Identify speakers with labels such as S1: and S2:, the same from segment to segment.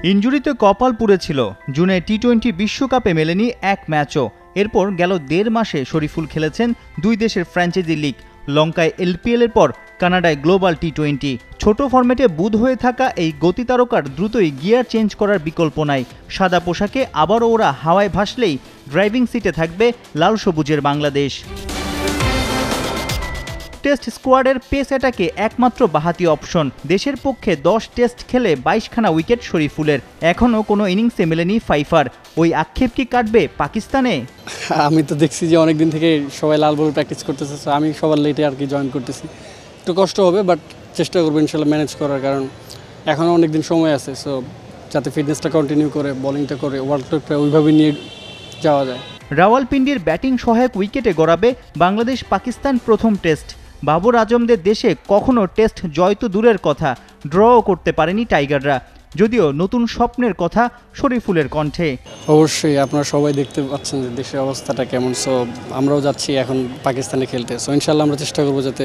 S1: ইনজুরিতে কপাল পুড়েছিল। জুনে টি-20 বিশ্বকাপে মেলেনি এক ম্যাচও। এরপর গেল 1.5 মাসে শরীফুল খেলেছেন 2 দেশের ফ্র্যাঞ্চাইজি লিগ, লঙ্কায় এলপিএল এর পর কানাডায় গ্লোবাল টি-20। ছোট ফরম্যাটে বুঁদ হয়ে থাকা এই গতি তারকার দ্রুতই গিয়ার চেঞ্জ করার বিকল্প নাই। সাদা পোশাকে আবারও ওরা হাওয়ায় ভাসলেই ড্রাইভিং সিটে থাকবে লাল সবুজের বাংলাদেশ। টেস্ট স্কোয়াডের পেস অ্যাটাকে একমাত্র বাহাতি অপশন। দেশের পক্ষে 10 টেস্ট খেলে 22খানা উইকেট শরীফুলের। এখনও কোনো ইনিংসে মেলেনি ফাইফার। ওই আক্ষেপ কি কাটবে পাকিস্তানে?
S2: আমি তো দেখছি যে অনেকদিন থেকে সবাই লাল বল প্র্যাকটিস করতেছে, সো আমি সবার লেটে আর কি জয়েন করতেছি। একটু কষ্ট হবে, বাট চেষ্টা করবো ইনশাল্লাহ ম্যানেজ করার, কারণ এখনও অনেকদিন সময় আছে। সো যাতে ফিটনেসটা কন্টিনিউ করে, বোলিংটা করে ওয়ার্ল্ড কাপটা ওইভাবে নিয়ে যাওয়া যায়।
S1: রাওয়ালপিন্ডির ব্যাটিং সহায়ক উইকেটে গড়াবে বাংলাদেশ পাকিস্তান প্রথম টেস্ট। বাবর আজমদের দেশে কখনো টেস্ট জয় তো দূরের কথা, ড্রও করতে পারেনি টাইগাররা। যদিও নতুন স্বপ্নের কথা শরীফুলের কণ্ঠে।
S2: অবশ্যই আপনারা সবাই দেখতে পাচ্ছেন যে দেশের অবস্থাটা কেমন। সো আমরাও যাচ্ছি এখন পাকিস্তানে খেলতে। সো ইনশাল্লাহ আমরা চেষ্টা করবো যাতে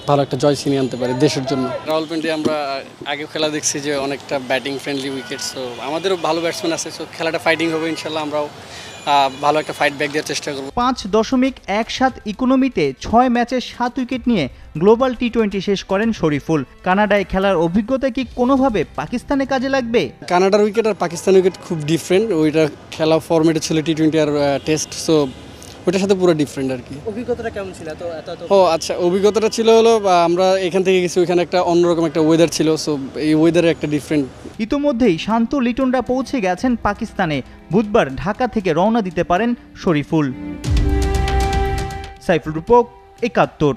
S2: ভালো একটা জয় ছিনিয়ে আনতে পারি দেশের জন্য। রাওয়ালপিন্ডি আমরা আগে খেলা দেখছি যে অনেকটা ব্যাটিং ফ্রেন্ডলি উইকেট। সো আমাদেরও ভালো ব্যাটসম্যান আছে। সো খেলাটা ফাইটিং হবে, ইনশাল্লাহ আমরাও ভালো একটা ফাইট ব্যাক দেওয়ার চেষ্টা করব।
S1: 5.17 ইকোনমিতে 6 ম্যাচে 7 উইকেট নিয়ে গ্লোবাল টি-20 শেষ করেন শরীফুল। কানাডায় খেলার অভিজ্ঞতা কি কোনোভাবে পাকিস্তানে কাজে লাগবে?
S2: কানাডার উইকেট আর পাকিস্তানের উইকেট খুব ডিফারেন্ট। ওইটা খেলা ফরম্যাটে ছিল টি-20 আর টেস্ট। সো ওইটার সাথে পুরো ডিফারেন্ট আর কি।
S3: অভিজ্ঞতাটা কেমন ছিল?
S2: ও আচ্ছা, অভিজ্ঞতাটা ছিল হলো আমরা এখান থেকে গেছি, ওইখানে একটা অন্যরকম একটা ওয়েদার ছিল। সো এই ওয়েদারে একটা ডিফারেন্ট।
S1: ইতোমধ্যেই শান্ত লিটনরা পৌঁছে গেছেন পাকিস্তানে। বুধবার ঢাকা থেকে রওনা দিতে পারেন শরীফুল। সাইফুল রূপক, ৭১।